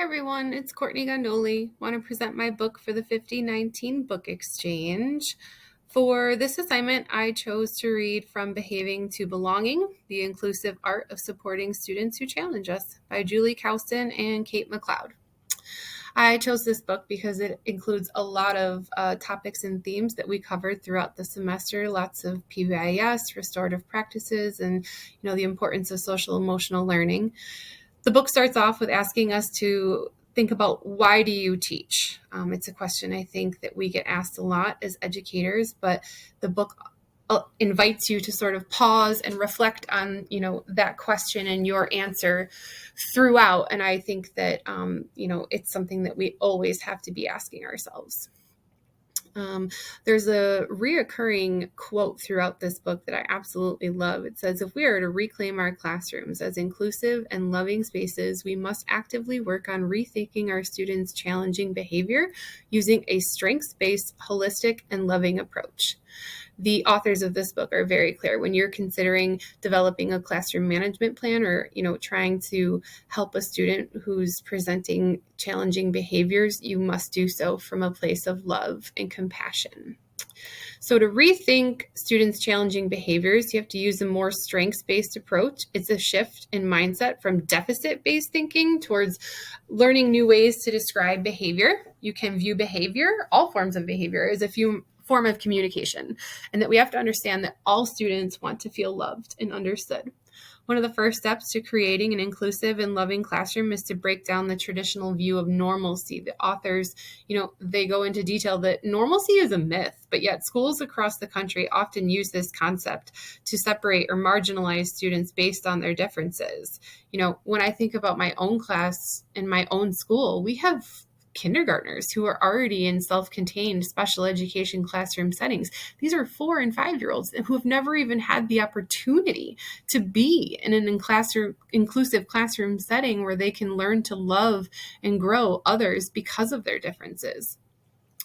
everyone, it's Courtney Gondoli. Want to present my book for the 5019 Book Exchange. For this assignment, I chose to read From Behaving to Belonging, The Inclusive Art of Supporting Students Who Challenge Us by Julie Cowston and Kate McLeod. I chose this book because it includes a lot of topics and themes that we covered throughout the semester, lots of PBIS, restorative practices, and the importance of social emotional learning. The book starts off with asking us to think about, why do you teach? It's a question I think that we get asked a lot as educators, but the book invites you to sort of pause and reflect on, that question and your answer throughout. And I think that, it's something that we always have to be asking ourselves. There's a reoccurring quote throughout this book that I absolutely love. It says, if we are to reclaim our classrooms as inclusive and loving spaces, we must actively work on rethinking our students' challenging behavior using a strengths-based, holistic, and loving approach. The authors of this book are very clear. When you're considering developing a classroom management plan or, trying to help a student who's presenting challenging behaviors, you must do so from a place of love and compassion. So to rethink students' challenging behaviors, you have to use a more strengths-based approach. It's a shift in mindset from deficit-based thinking towards learning new ways to describe behavior. You can view behavior, all forms of behavior, as a form of communication, and that we have to understand that all students want to feel loved and understood. One of the first steps to creating an inclusive and loving classroom is to break down the traditional view of normalcy. The authors, they go into detail that normalcy is a myth, but yet schools across the country often use this concept to separate or marginalize students based on their differences. When I think about my own class in my own school, we have kindergartners who are already in self-contained special education classroom settings. These are 4 and 5-year-olds who have never even had the opportunity to be in an inclusive classroom setting where they can learn to love and grow others because of their differences.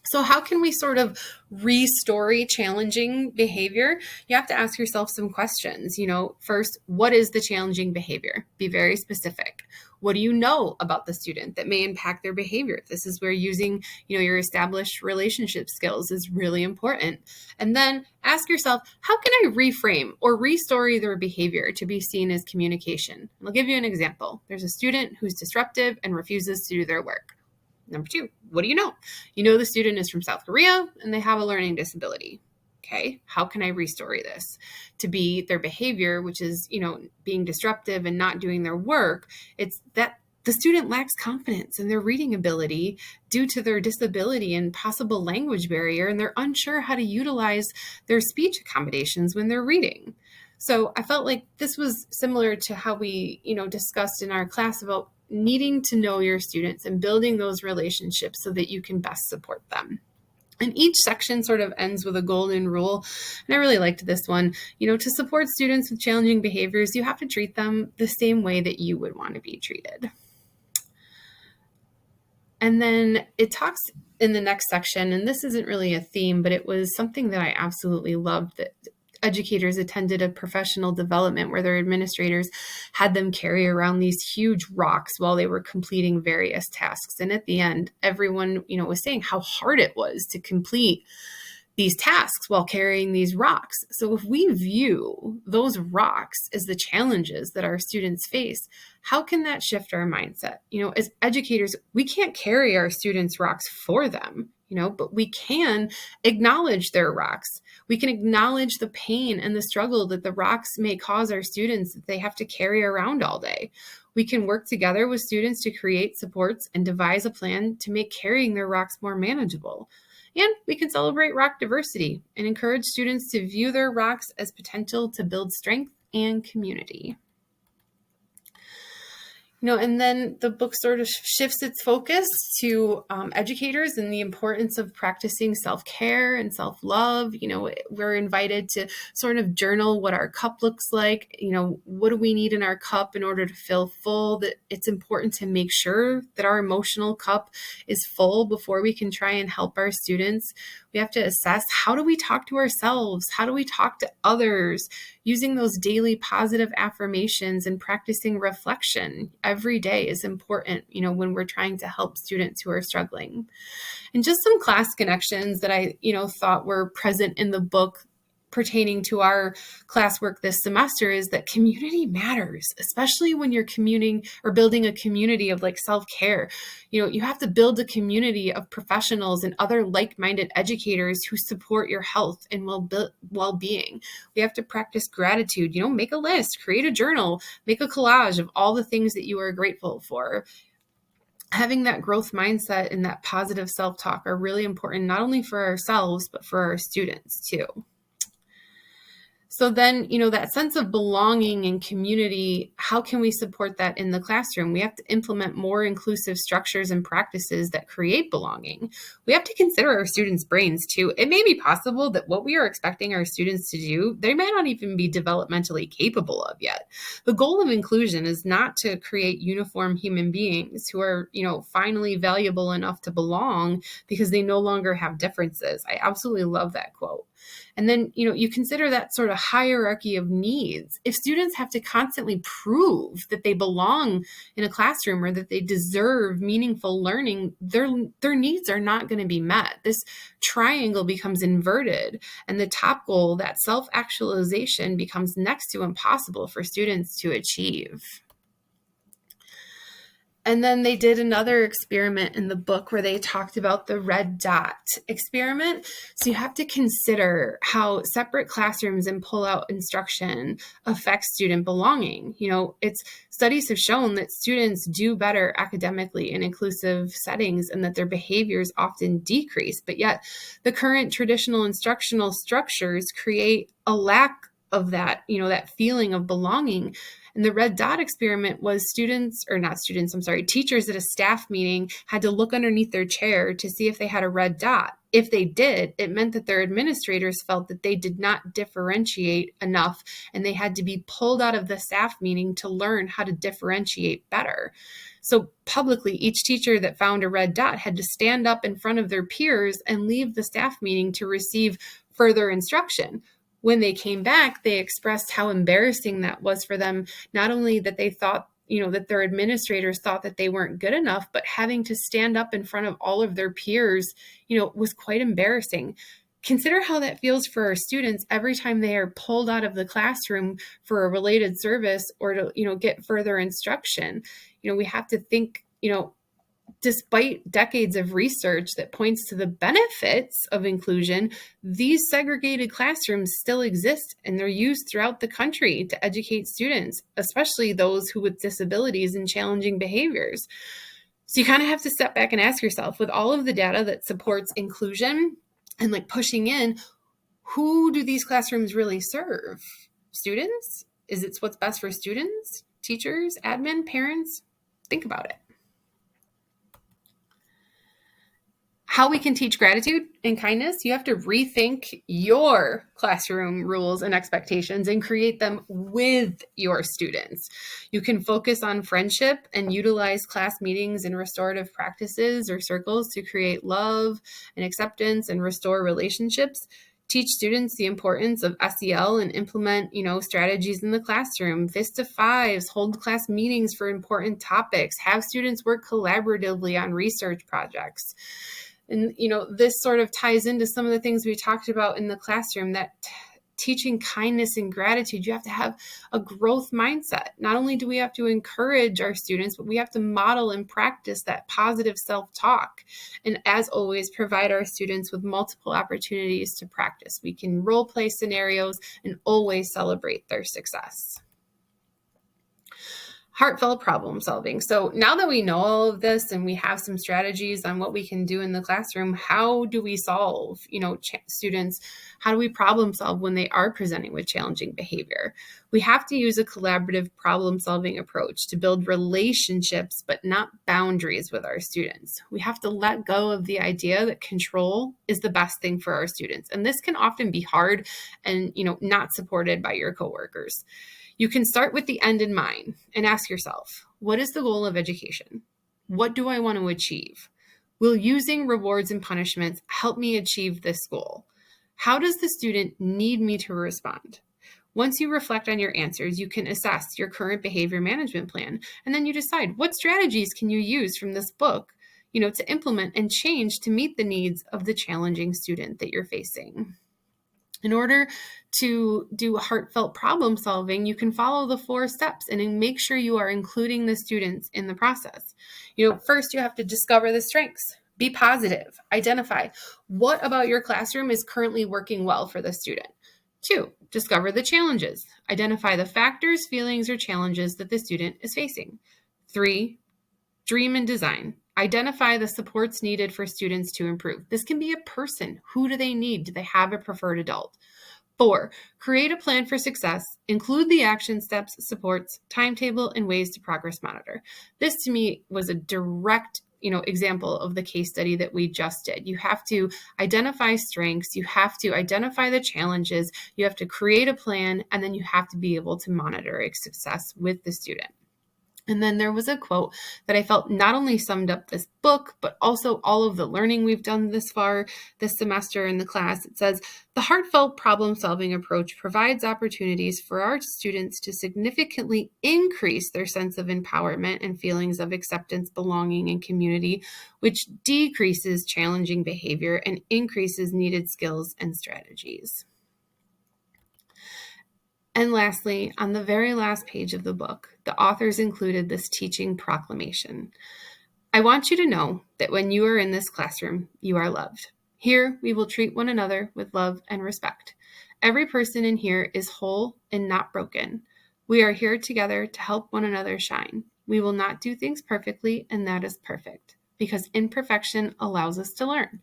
So how can we sort of restory challenging behavior? You have to ask yourself some questions. First, what is the challenging behavior? Be very specific. What do you know about the student that may impact their behavior? This is where using, your established relationship skills is really important. And then ask yourself, how can I reframe or restory their behavior to be seen as communication? And I'll give you an example. There's a student who's disruptive and refuses to do their work. Number 2, what do you know? You know the student is from South Korea and they have a learning disability. Okay, how can I restory this to be their behavior, which is, being disruptive and not doing their work? It's that the student lacks confidence in their reading ability due to their disability and possible language barrier, and they're unsure how to utilize their speech accommodations when they're reading. So I felt like this was similar to how we, discussed in our class about needing to know your students and building those relationships so that you can best support them. And each section sort of ends with a golden rule. And I really liked this one. To support students with challenging behaviors, you have to treat them the same way that you would want to be treated. And then it talks in the next section, and this isn't really a theme, but it was something that I absolutely loved, that educators attended a professional development where their administrators had them carry around these huge rocks while they were completing various tasks. And at the end, everyone, was saying how hard it was to complete these tasks while carrying these rocks. So if we view those rocks as the challenges that our students face, how can that shift our mindset? As educators, we can't carry our students' rocks for them, but we can acknowledge their rocks. We can acknowledge the pain and the struggle that the rocks may cause our students that they have to carry around all day. We can work together with students to create supports and devise a plan to make carrying their rocks more manageable. And we can celebrate rock diversity and encourage students to view their rocks as potential to build strength and community. And then the book sort of shifts its focus to educators and the importance of practicing self-care and self-love. We're invited to sort of journal what our cup looks like. What do we need in our cup in order to feel full? That it's important to make sure that our emotional cup is full before we can try and help our students. We have to assess, how do we talk to ourselves? How do we talk to others? Using those daily positive affirmations and practicing reflection every day is important, when we're trying to help students who are struggling. And just some class connections that I, thought were present in the book pertaining to our classwork this semester is that community matters, especially when you're commuting or building a community of like self-care. You have to build a community of professionals and other like-minded educators who support your health and well-being. We have to practice gratitude, make a list, create a journal, make a collage of all the things that you are grateful for. Having that growth mindset and that positive self-talk are really important, not only for ourselves, but for our students too. So then, that sense of belonging and community, how can we support that in the classroom? We have to implement more inclusive structures and practices that create belonging. We have to consider our students' brains too. It may be possible that what we are expecting our students to do, they may not even be developmentally capable of yet. The goal of inclusion is not to create uniform human beings who are, finally valuable enough to belong because they no longer have differences. I absolutely love that quote. And then, you consider that sort of hierarchy of needs. If students have to constantly prove that they belong in a classroom or that they deserve meaningful learning, their needs are not going to be met. This triangle becomes inverted, and the top goal, that self-actualization, becomes next to impossible for students to achieve. And then they did another experiment in the book where they talked about the red dot experiment. So you have to consider how separate classrooms and pull-out instruction affects student belonging. Studies have shown that students do better academically in inclusive settings and that their behaviors often decrease. But yet the current traditional instructional structures create a lack of that, that feeling of belonging. And the red dot experiment was teachers at a staff meeting had to look underneath their chair to see if they had a red dot. If they did, it meant that their administrators felt that they did not differentiate enough, and they had to be pulled out of the staff meeting to learn how to differentiate better. So publicly, each teacher that found a red dot had to stand up in front of their peers and leave the staff meeting to receive further instruction. When they came back, they expressed how embarrassing that was for them. Not only that they thought, that their administrators thought that they weren't good enough, but having to stand up in front of all of their peers, was quite embarrassing. Consider how that feels for our students every time they are pulled out of the classroom for a related service or to, get further instruction. We have to think, despite decades of research that points to the benefits of inclusion, these segregated classrooms still exist, and they're used throughout the country to educate students, especially those who with disabilities and challenging behaviors. So you kind of have to step back and ask yourself, with all of the data that supports inclusion and like pushing in, who do these classrooms really serve? Students? Is it what's best for students, teachers, admin, parents? Think about it. How we can teach gratitude and kindness, you have to rethink your classroom rules and expectations and create them with your students. You can focus on friendship and utilize class meetings and restorative practices or circles to create love and acceptance and restore relationships. Teach students the importance of SEL and implement, strategies in the classroom. Vista Fives, hold class meetings for important topics. Have students work collaboratively on research projects. And, this sort of ties into some of the things we talked about in the classroom, that teaching kindness and gratitude, you have to have a growth mindset. Not only do we have to encourage our students, but we have to model and practice that positive self-talk. And as always, provide our students with multiple opportunities to practice. We can role play scenarios and always celebrate their success. Heartfelt problem solving. So now that we know all of this and we have some strategies on what we can do in the classroom, how do we solve, students, how do we problem solve when they are presenting with challenging behavior? We have to use a collaborative problem solving approach to build relationships, but not boundaries with our students. We have to let go of the idea that control is the best thing for our students. And this can often be hard and, not supported by your coworkers. You can start with the end in mind and ask yourself, what is the goal of education? What do I want to achieve? Will using rewards and punishments help me achieve this goal? How does the student need me to respond? Once you reflect on your answers, you can assess your current behavior management plan, and then you decide what strategies can you use from this book, to implement and change to meet the needs of the challenging student that you're facing. In order to do heartfelt problem solving, you can follow the 4 steps and make sure you are including the students in the process. First, you have to discover the strengths. Be positive. Identify what about your classroom is currently working well for the student. 2, discover the challenges. Identify the factors, feelings, or challenges that the student is facing. 3, dream and design. Identify the supports needed for students to improve. This can be a person. Who do they need? Do they have a preferred adult? 4, create a plan for success. Include the action steps, supports, timetable, and ways to progress monitor. This to me was a direct example of the case study that we just did. You have to identify strengths, you have to identify the challenges, you have to create a plan, and then you have to be able to monitor its success with the student. And then there was a quote that I felt not only summed up this book, but also all of the learning we've done this far this semester in the class. It says, "The heartfelt problem-solving approach provides opportunities for our students to significantly increase their sense of empowerment and feelings of acceptance, belonging, and community, which decreases challenging behavior and increases needed skills and strategies." And lastly, on the very last page of the book, the authors included this teaching proclamation. "I want you to know that when you are in this classroom, you are loved. Here, we will treat one another with love and respect. Every person in here is whole and not broken. We are here together to help one another shine. We will not do things perfectly, and that is perfect, because imperfection allows us to learn.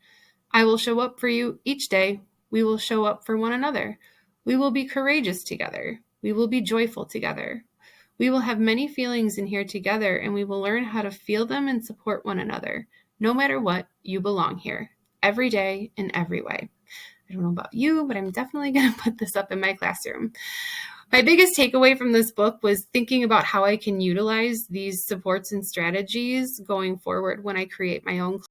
I will show up for you each day. We will show up for one another. We will be courageous together. We will be joyful together. We will have many feelings in here together, and we will learn how to feel them and support one another. No matter what, you belong here, every day in every way." I don't know about you, but I'm definitely going to put this up in my classroom. My biggest takeaway from this book was thinking about how I can utilize these supports and strategies going forward when I create my own